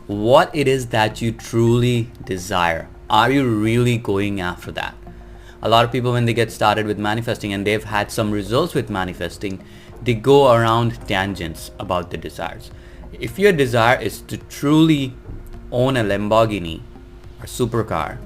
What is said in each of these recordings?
what it is that you truly desire. Are you really going after that? A lot of people, when they get started with manifesting and they've had some results with manifesting, they go around tangents about the desires. If your desire is to truly own a Lamborghini or supercar,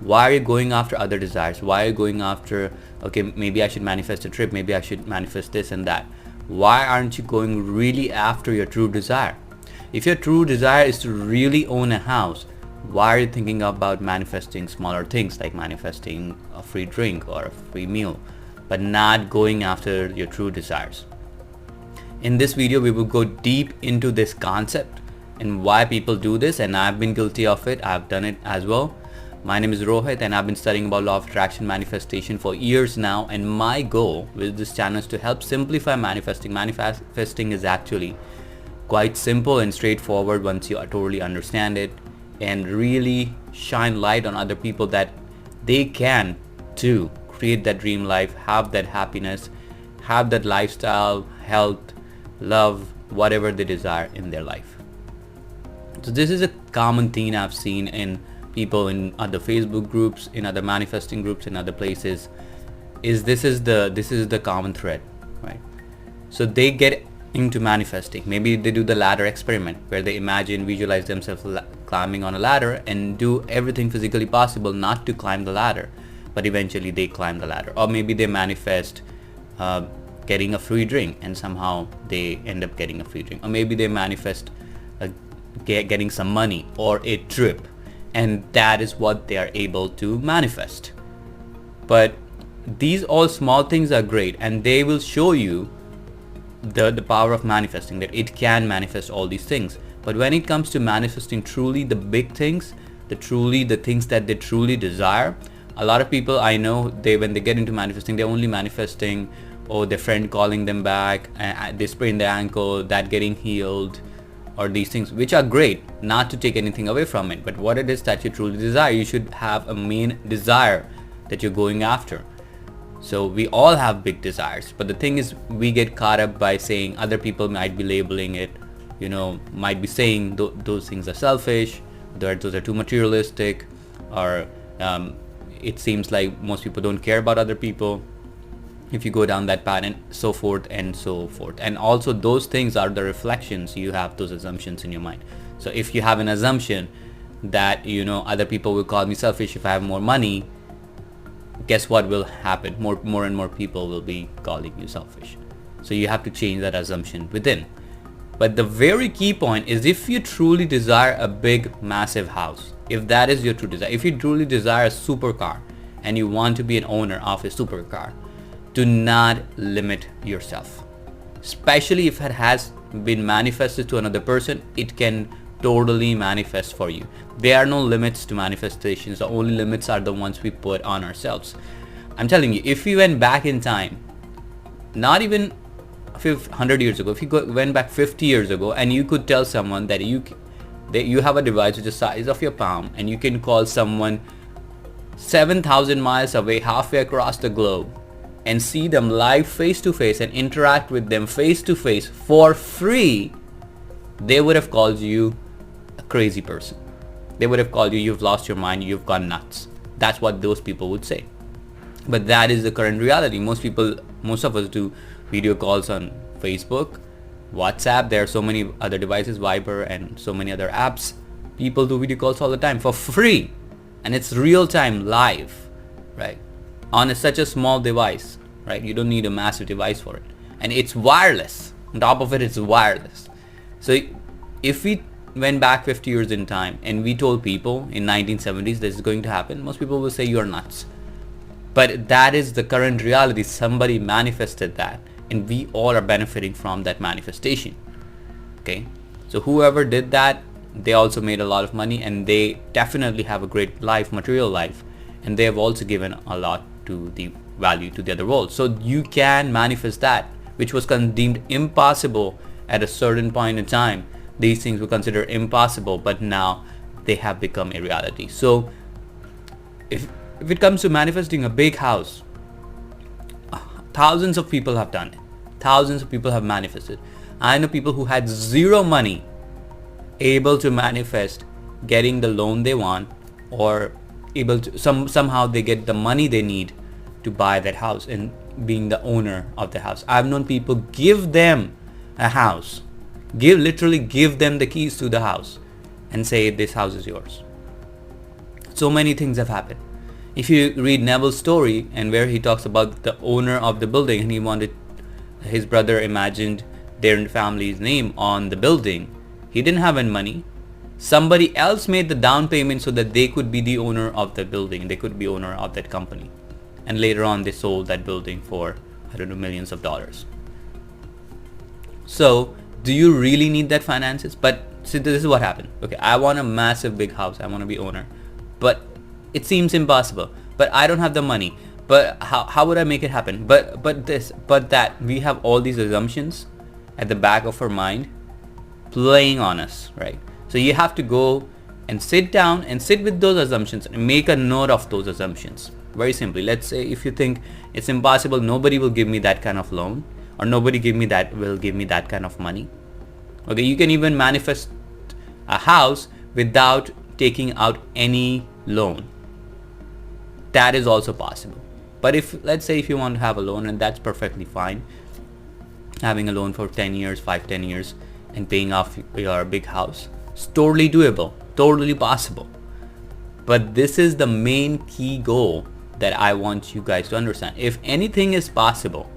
why are you going after other desires? Why are you going after, okay, maybe I should manifest a trip, maybe I should manifest this and that? Why aren't you going really after your true desire? If your true desire is to really own a house, why are you thinking about manifesting smaller things like manifesting a free drink or a free meal, but not going after your true desires? In this video, we will go deep into this concept and why people do this, and I've been guilty of it. I've done it as well. My name is Rohit and I've been studying about law of attraction manifestation for years now, and my goal with this channel is to help simplify manifesting. Manifesting is actually quite simple and straightforward once you totally understand it, and really shine light on other people that they can too create that dream life, have that happiness, have that lifestyle, health, love, whatever they desire in their life. So this is a common theme I've seen in people in other Facebook groups, in other manifesting groups, in other places. This is the common thread, right? So they get into manifesting. Maybe they do the ladder experiment where they visualize themselves climbing on a ladder and do everything physically possible not to climb the ladder, but eventually they climb the ladder. Or maybe they manifest getting a free drink and somehow they end up getting a free drink. Or maybe they manifest getting some money or a trip, and that is what they are able to manifest. But these all small things are great, and they will show you the power of manifesting, that it can manifest all these things. But when it comes to manifesting truly the big things, the things that they truly desire, a lot of people I know, when they get into manifesting, they're only manifesting, their friend calling them back, they sprain their ankle, that getting healed, or these things, which are great, not to take anything away from it. But what it is that you truly desire, you should have a main desire that you're going after. So we all have big desires, but the thing is, we get caught up by saying other people might be labeling it, might be saying those things are selfish, those are too materialistic, or it seems like most people don't care about other people if you go down that path, and so forth and so forth. And also those things are the reflections. You have those assumptions in your mind. So if you have an assumption that other people will call me selfish if I have more money, guess what will happen? More and more people will be calling you selfish. So you have to change that assumption within. But the very key point is, if you truly desire a big massive house, if that is your true desire, if you truly desire a supercar and you want to be an owner of a supercar, do not limit yourself. Especially if it has been manifested to another person, it can totally manifest for you. There are no limits to manifestations. The only limits are the ones we put on ourselves. I'm telling you, if you went back in time, not even 100 years ago, if you went back 50 years ago, and you could tell someone that you have a device which is the size of your palm, and you can call someone 7,000 miles away, halfway across the globe, and see them live face to face and interact with them face to face for free, they would have called you a crazy person. They would have called you, you've lost your mind, you've gone nuts. That's what those people would say. But that is the current reality. Most of us do video calls on Facebook, WhatsApp. There are so many other devices, Viber, and so many other apps. People do video calls all the time for free, and it's real time, live, right? On such a small device, right? You don't need a massive device for it, and it's wireless. On top of it, it's wireless. So if we went back 50 years in time and we told people in 1970s this is going to happen, most people will say you're nuts. But that is the current reality. Somebody manifested that, and we all are benefiting from that manifestation. Okay, so whoever did that, they also made a lot of money, and they definitely have a great life, material life, and they have also given a lot to the value to the other world. So you can manifest that which was deemed impossible at a certain point in time. These things were considered impossible, but now they have become a reality. So if it comes to manifesting a big house, thousands of people have done it. Thousands of people have manifested. I know people who had zero money able to manifest getting the loan they want, or able to somehow they get the money they need to buy that house and being the owner of the house. I've known people give them a house, literally give them the keys to the house and say, this house is yours. So many things have happened. If you read Neville's story, and where he talks about the owner of the building, and he wanted, his brother imagined their family's name on the building. He didn't have any money. Somebody else made the down payment so that they could be the owner of the building. They could be owner of that company. And later on they sold that building for, I don't know, millions of dollars. So do you really need that finances? But see, this is what happened. Okay, I want a massive big house. I want to be owner. But it seems impossible. But I don't have the money. But how would I make it happen? But that. We have all these assumptions at the back of our mind playing on us, right? So you have to go and sit down and sit with those assumptions and make a note of those assumptions. Very simply, let's say if you think it's impossible, nobody will give me that kind of loan, or nobody will give me that kind of money. Okay, you can even manifest a house without taking out any loan. That is also possible. But if, let's say if you want to have a loan, and that's perfectly fine, having a loan for 10 years, 5-10 years and paying off your big house, it's totally doable, totally possible. But this is the main key goal that I want you guys to understand. If anything is possible,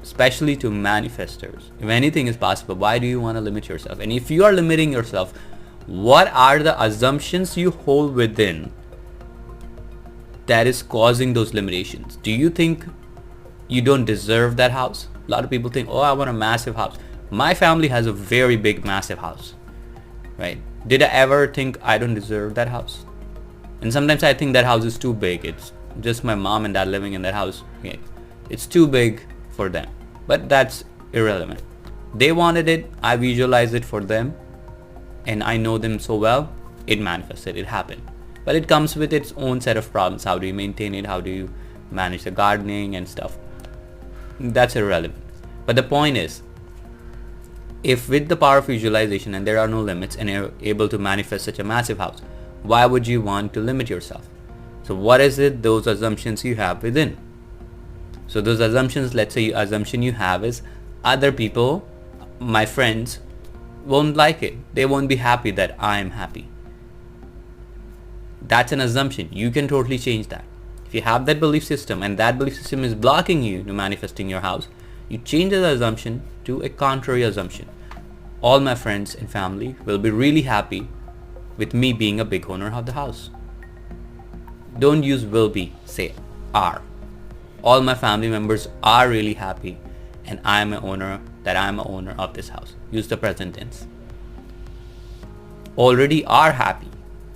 especially to manifestors, if anything is possible, why do you want to limit yourself? And if you are limiting yourself, what are the assumptions you hold within that is causing those limitations? Do you think you don't deserve that house? A lot of people think, oh, I want a massive house. My family has a very big, massive house, right? Did I ever think I don't deserve that house? And sometimes I think that house is too big. It's just my mom and dad living in that house. Okay. It's too big for them. But that's irrelevant. They wanted it. I visualized it for them. And I know them so well. It manifested. It happened. But it comes with its own set of problems. How do you maintain it? How do you manage the gardening and stuff? That's irrelevant. But the point is, if with the power of visualization and there are no limits and you're able to manifest such a massive house, why would you want to limit yourself? So what is it, those assumptions you have within? So those assumptions, let's say assumption you have is other people, my friends, won't like it. They won't be happy that I'm happy. That's an assumption. You can totally change that. If you have that belief system and that belief system is blocking you to manifesting your house, you change the assumption to a contrary assumption. All my friends and family will be really happy with me being a big owner of the house. Don't use will be, say are. All my family members are really happy and I'm an owner of this house. Use the present tense. Already are happy.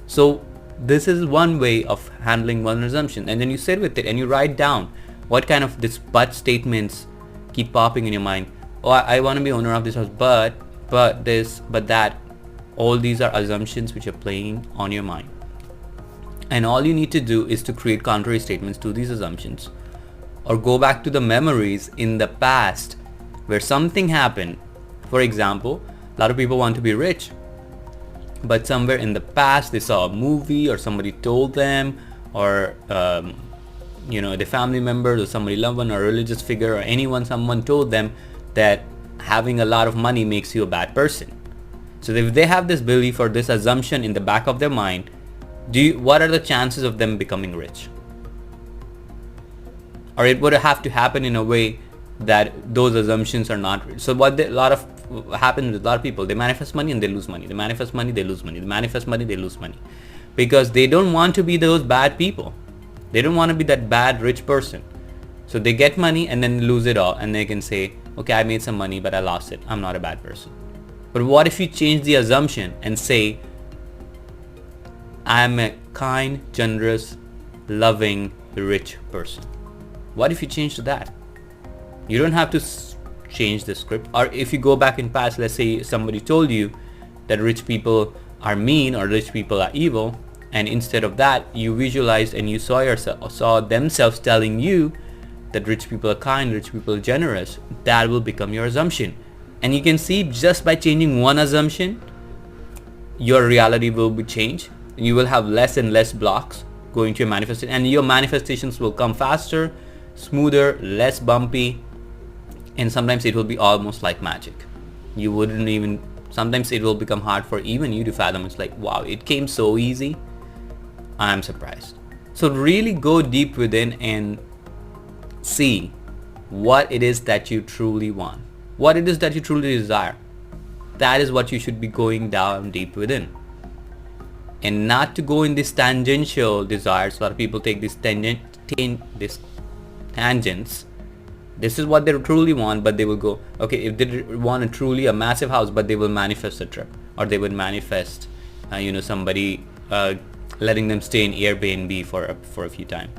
So this is one way of handling one assumption, and then you sit with it and you write down what kind of this but statements keep popping in your mind. Oh, I want to be owner of this house, but this, but that. All these are assumptions which are playing on your mind. And all you need to do is to create contrary statements to these assumptions, or go back to the memories in the past where something happened. For example, a lot of people want to be rich, but somewhere in the past they saw a movie or somebody told them, or the family members or somebody loved one or a religious figure or someone told them that having a lot of money makes you a bad person. So if they have this belief or this assumption in the back of their mind, what are the chances of them becoming rich? Or it would have to happen in a way that those assumptions are not rich. So happens with a lot of people, they manifest money and they lose money. They manifest money, they lose money. They manifest money, they lose money. Because they don't want to be those bad people. They don't want to be that bad rich person. So they get money and then lose it all, and they can say, okay, I made some money but I lost it. I'm not a bad person. But what if you change the assumption and say, I'm a kind, generous, loving, rich person? What if you change to that? You don't have to change the script. Or if you go back in past, let's say somebody told you that rich people are mean or rich people are evil, and instead of that you visualized and you saw themselves telling you that rich people are kind, rich people are generous, that will become your assumption. And you can see just by changing one assumption, your reality will be changed. You will have less and less blocks going to your manifestation, and your manifestations will come faster, smoother, less bumpy, and sometimes it will be almost like magic. You wouldn't even, sometimes it will become hard for even you to fathom. It's like, wow, it came so easy. I'm surprised. So really go deep within and see what it is that you truly want, what it is that you truly desire. That is what you should be going down deep within, and not to go in these tangential desires. A lot of people take these tangents. This is what they truly want, but they will go, okay, if they want a truly a massive house, but they will manifest a trip, or they would manifest somebody letting them stay in Airbnb for a few times.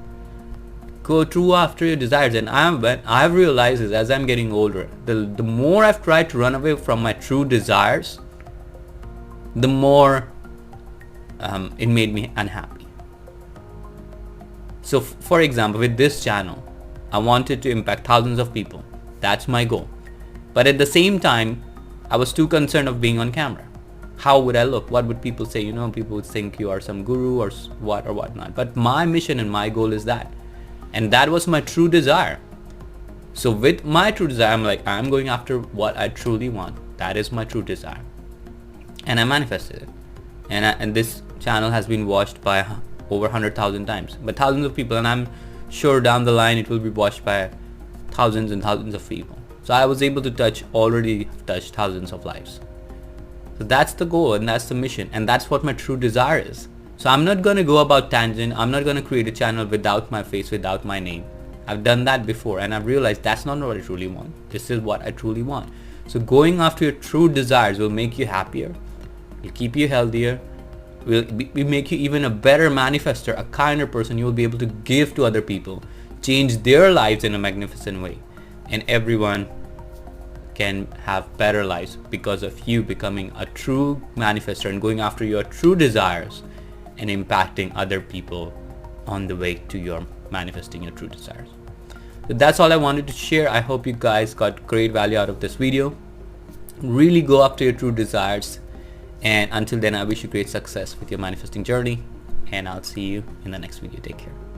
Go true after your desires. And I've realized is, as I'm getting older, the more I've tried to run away from my true desires, the more it made me unhappy. So for example, with this channel, I wanted to impact thousands of people. That's my goal. But at the same time, I was too concerned of being on camera. How would I look? What would people say? People would think you are some guru or what or whatnot. But my mission and my goal is that. And that was my true desire. So with my true desire, I'm like, I'm going after what I truly want. That is my true desire. And I manifested it. And this channel has been watched by over 100,000 times. But thousands of people, and I'm sure down the line it will be watched by thousands and thousands of people. So I was able to already touch thousands of lives. So that's the goal, and that's the mission, and that's what my true desire is. So I'm not going to go about tangent. I'm not going to create a channel without my face, without my name. I've done that before, and I've realized that's not what I truly want. This is what I truly want. So going after your true desires will make you happier, will keep you healthier, will make you even a better manifester, a kinder person. You will be able to give to other people, change their lives in a magnificent way, and everyone can have better lives because of you becoming a true manifester and going after your true desires and impacting other people on the way to your manifesting your true desires. So that's all I wanted to share. I hope you guys got great value out of this video. Really go after your true desires, and until then, I wish you great success with your manifesting journey, and I'll see you in the next video. Take care.